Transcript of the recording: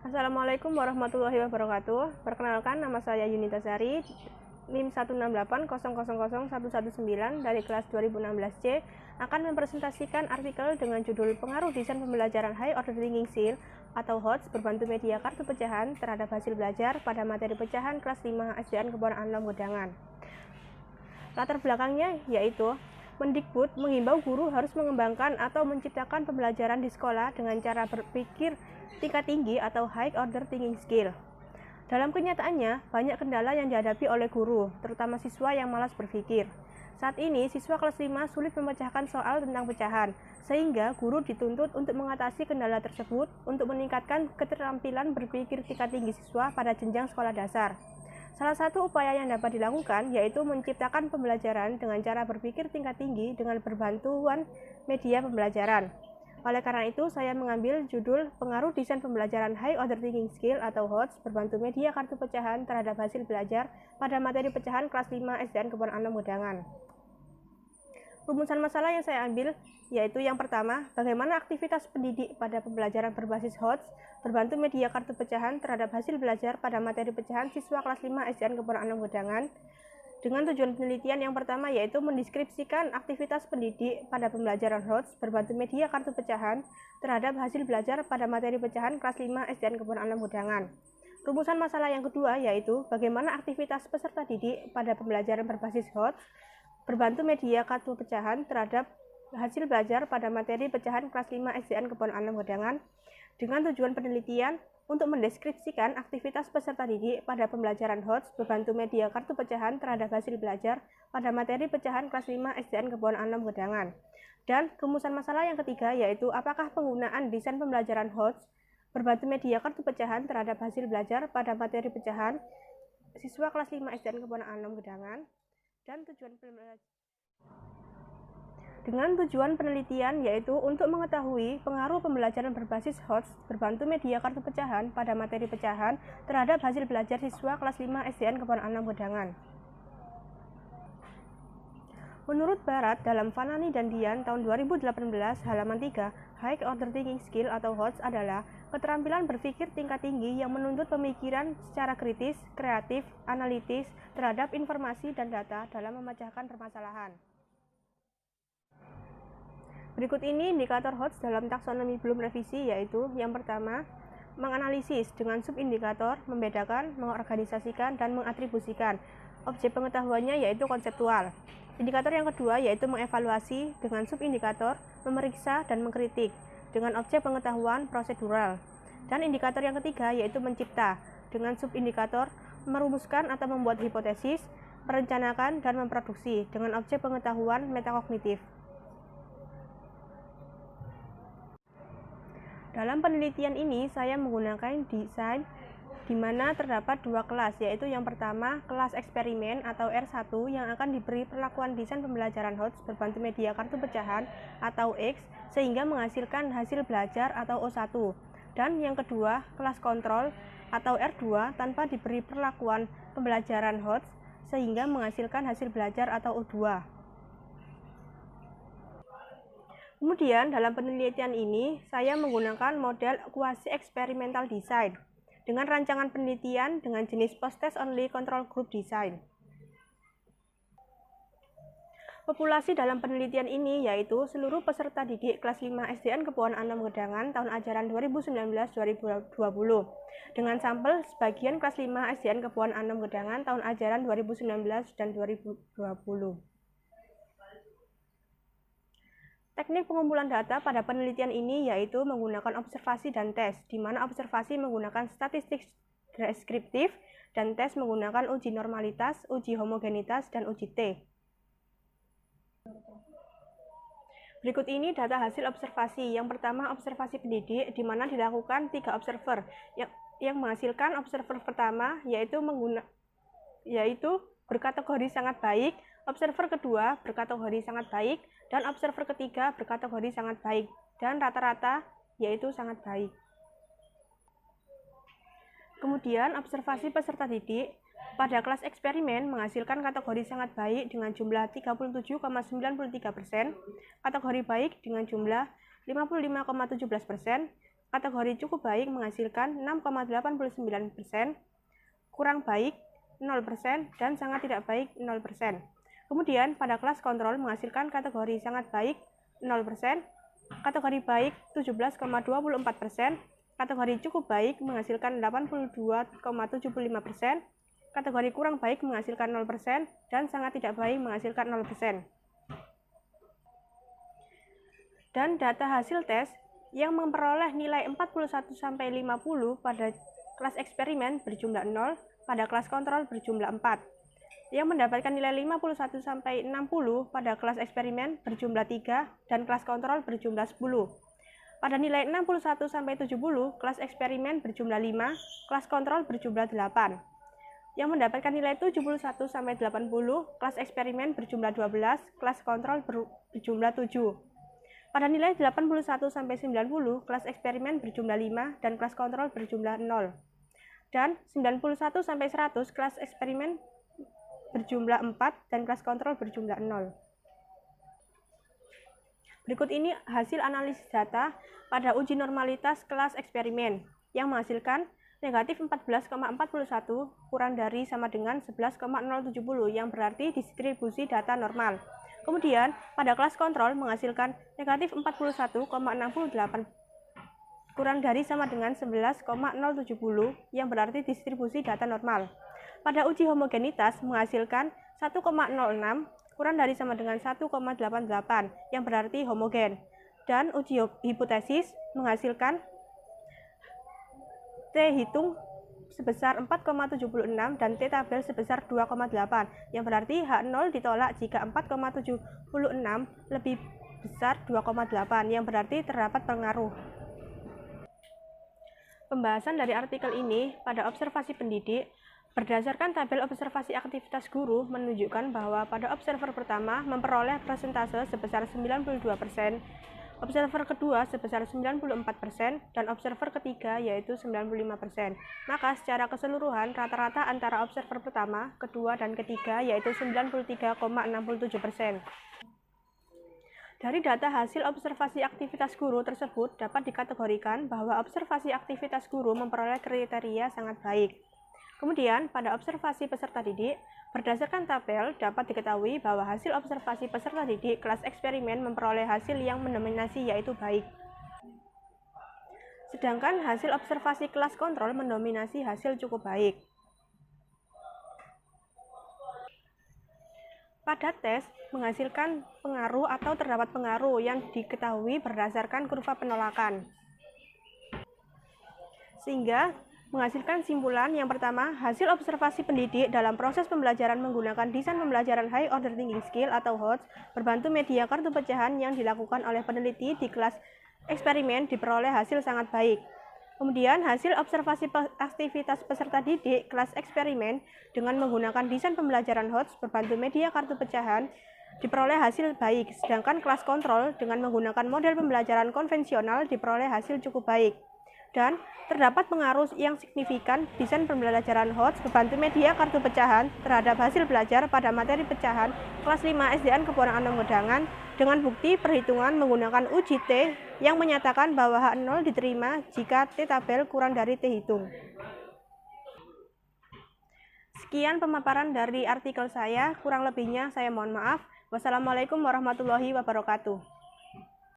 Assalamualaikum warahmatullahi wabarakatuh. Perkenalkan, nama saya Yunita Sari, NIM 168000119 dari kelas 2016C, akan mempresentasikan artikel dengan judul Pengaruh Desain Pembelajaran High Order Thinking Skill atau HOTS berbantu media kartu pecahan terhadap hasil belajar pada materi pecahan kelas 5 SDN Keboran Anom Gedangan. Latar belakangnya yaitu Mendikbud menghimbau guru harus mengembangkan atau menciptakan pembelajaran di sekolah dengan cara berpikir tingkat tinggi atau high order thinking skill. Dalam kenyataannya, banyak kendala yang dihadapi oleh guru, terutama siswa yang malas berpikir. Saat ini, siswa kelas 5 sulit memecahkan soal tentang pecahan, sehingga guru dituntut untuk mengatasi kendala tersebut untuk meningkatkan keterampilan berpikir tingkat tinggi siswa pada jenjang sekolah dasar. Salah satu upaya yang dapat dilakukan yaitu menciptakan pembelajaran dengan cara berpikir tingkat tinggi dengan berbantuan media pembelajaran. Oleh karena itu, saya mengambil judul Pengaruh Desain Pembelajaran High Order Thinking Skill atau HOTS berbantu media kartu pecahan terhadap hasil belajar pada materi pecahan kelas 5 SDN Keboran Anom Gedangan. Rumusan masalah yang saya ambil yaitu yang pertama, bagaimana aktivitas pendidik pada pembelajaran berbasis HOTS berbantu media kartu pecahan terhadap hasil belajar pada materi pecahan siswa kelas 5 SDN Keboran Anom Gedangan. Dengan tujuan penelitian yang pertama yaitu mendeskripsikan aktivitas pendidik pada pembelajaran HOTS berbantu media kartu pecahan terhadap hasil belajar pada materi pecahan kelas 5 SDN Keboran Anom Gedangan. Rumusan masalah yang kedua yaitu bagaimana aktivitas peserta didik pada pembelajaran berbasis HOTS berbantu media kartu pecahan terhadap hasil belajar pada materi pecahan kelas 5 SDN Keboran Anom Gedangan. Dengan tujuan penelitian untuk mendeskripsikan aktivitas peserta didik pada pembelajaran HOTS berbantu media kartu pecahan terhadap hasil belajar pada materi pecahan kelas 5 SDN Keboran Anom Gedangan. Dan rumusan masalah yang ketiga yaitu apakah penggunaan desain pembelajaran HOTS berbantu media kartu pecahan terhadap hasil belajar pada materi pecahan siswa kelas 5 SDN Keboran Anom Gedangan. Dan dengan tujuan penelitian yaitu untuk mengetahui pengaruh pembelajaran berbasis HOTS berbantu media kartu pecahan pada materi pecahan terhadap hasil belajar siswa kelas 5 SDN Keboran Anom Gedangan. Menurut Barat dalam Fanani dan Dian tahun 2018 halaman 3, High Order Thinking Skill atau HOTS adalah keterampilan berpikir tingkat tinggi yang menuntut pemikiran secara kritis, kreatif, analitis terhadap informasi dan data dalam memecahkan permasalahan. Berikut ini indikator HOTS dalam taksonomi belum revisi yaitu yang pertama, menganalisis dengan subindikator, membedakan, mengorganisasikan, dan mengatribusikan. Objek pengetahuannya yaitu konseptual. Indikator yang kedua yaitu mengevaluasi dengan subindikator, memeriksa, dan mengkritik dengan objek pengetahuan prosedural. Dan indikator yang ketiga yaitu mencipta dengan subindikator, merumuskan atau membuat hipotesis, merencanakan, dan memproduksi dengan objek pengetahuan metakognitif. Dalam penelitian ini, saya menggunakan desain di mana terdapat dua kelas, yaitu yang pertama, kelas eksperimen atau R1 yang akan diberi perlakuan desain pembelajaran HOTS berbantu media kartu pecahan atau X sehingga menghasilkan hasil belajar atau O1. Dan yang kedua, kelas kontrol atau R2 tanpa diberi perlakuan pembelajaran HOTS sehingga menghasilkan hasil belajar atau O2. Kemudian dalam penelitian ini, saya menggunakan model quasi experimental design dengan rancangan penelitian dengan jenis post-test only control group design. Populasi dalam penelitian ini yaitu seluruh peserta didik kelas 5 SDN Keboran Anom Gedangan tahun ajaran 2019-2020 dengan sampel sebagian kelas 5 SDN Keboran Anom Gedangan tahun ajaran 2019 dan 2020. Teknik pengumpulan data pada penelitian ini yaitu menggunakan observasi dan tes, di mana observasi menggunakan statistik deskriptif dan tes menggunakan uji normalitas, uji homogenitas, dan uji T. Berikut ini data hasil observasi. Yang pertama, observasi pendidik, di mana dilakukan 3 observer yang menghasilkan observer pertama yaitu berkategori sangat baik, observer kedua berkategori sangat baik, dan observer ketiga berkategori sangat baik, dan rata-rata yaitu sangat baik. Kemudian observasi peserta didik pada kelas eksperimen menghasilkan kategori sangat baik dengan jumlah 37,93%, kategori baik dengan jumlah 55,17%, kategori cukup baik menghasilkan 6,89%, kurang baik 0%, dan sangat tidak baik 0%. Kemudian pada kelas kontrol menghasilkan kategori sangat baik 0%, kategori baik 17,24%, kategori cukup baik menghasilkan 82,75%, kategori kurang baik menghasilkan 0%, dan sangat tidak baik menghasilkan 0%. Dan data hasil tes yang memperoleh nilai 41-50 pada kelas eksperimen berjumlah 0, pada kelas kontrol berjumlah 4. Yang mendapatkan nilai 51-60 pada kelas eksperimen berjumlah 3 dan kelas kontrol berjumlah 10. Pada nilai 61-70, kelas eksperimen berjumlah 5, kelas kontrol berjumlah 8. Yang mendapatkan nilai 71-80, kelas eksperimen berjumlah 12, kelas kontrol berjumlah 7. Pada nilai 81-90, kelas eksperimen berjumlah 5 dan kelas kontrol berjumlah 0. Dan 91-100, kelas eksperimen berjumlah 4 dan kelas kontrol berjumlah 0. Berikut ini hasil analisis data pada uji normalitas kelas eksperimen yang menghasilkan negatif 14,41 kurang dari sama dengan 11,070 yang berarti distribusi data normal. Kemudian pada kelas kontrol menghasilkan negatif 41,68 kurang dari sama dengan 11,070 yang berarti distribusi data normal. Pada uji homogenitas menghasilkan 1,06 kurang dari sama dengan 1,88 yang berarti homogen. Dan uji hipotesis menghasilkan T hitung sebesar 4,76 dan T tabel sebesar 2,8 yang berarti H0 ditolak jika 4,76 lebih besar 2,8 yang berarti terdapat pengaruh. Pembahasan dari artikel ini pada observasi pendidik berdasarkan tabel observasi aktivitas guru menunjukkan bahwa pada observer pertama memperoleh persentase sebesar 92%, observer kedua sebesar 94%, dan observer ketiga yaitu 95%. Maka secara keseluruhan rata-rata antara observer pertama, kedua, dan ketiga yaitu 93,67%. Dari data hasil observasi aktivitas guru tersebut dapat dikategorikan bahwa observasi aktivitas guru memperoleh kriteria sangat baik. Kemudian, pada observasi peserta didik, berdasarkan tabel dapat diketahui bahwa hasil observasi peserta didik kelas eksperimen memperoleh hasil yang mendominasi yaitu baik. Sedangkan hasil observasi kelas kontrol mendominasi hasil cukup baik. Pada tes, menghasilkan pengaruh atau terdapat pengaruh yang diketahui berdasarkan kurva penolakan. Sehingga menghasilkan simpulan yang pertama, hasil observasi pendidik dalam proses pembelajaran menggunakan desain pembelajaran High Order Thinking Skill atau HOTS berbantu media kartu pecahan yang dilakukan oleh peneliti di kelas eksperimen diperoleh hasil sangat baik. Kemudian, hasil observasi aktivitas peserta didik kelas eksperimen dengan menggunakan desain pembelajaran HOTS berbantu media kartu pecahan diperoleh hasil baik, sedangkan kelas kontrol dengan menggunakan model pembelajaran konvensional diperoleh hasil cukup baik. Dan terdapat pengaruh yang signifikan desain pembelajaran HOTS berbantu media kartu pecahan terhadap hasil belajar pada materi pecahan kelas 5 SDN Keponakan Wedangan dengan bukti perhitungan menggunakan uji T yang menyatakan bahwa H0 diterima jika T tabel kurang dari T hitung. Sekian pemaparan dari artikel saya, kurang lebihnya saya mohon maaf. Wassalamualaikum warahmatullahi wabarakatuh.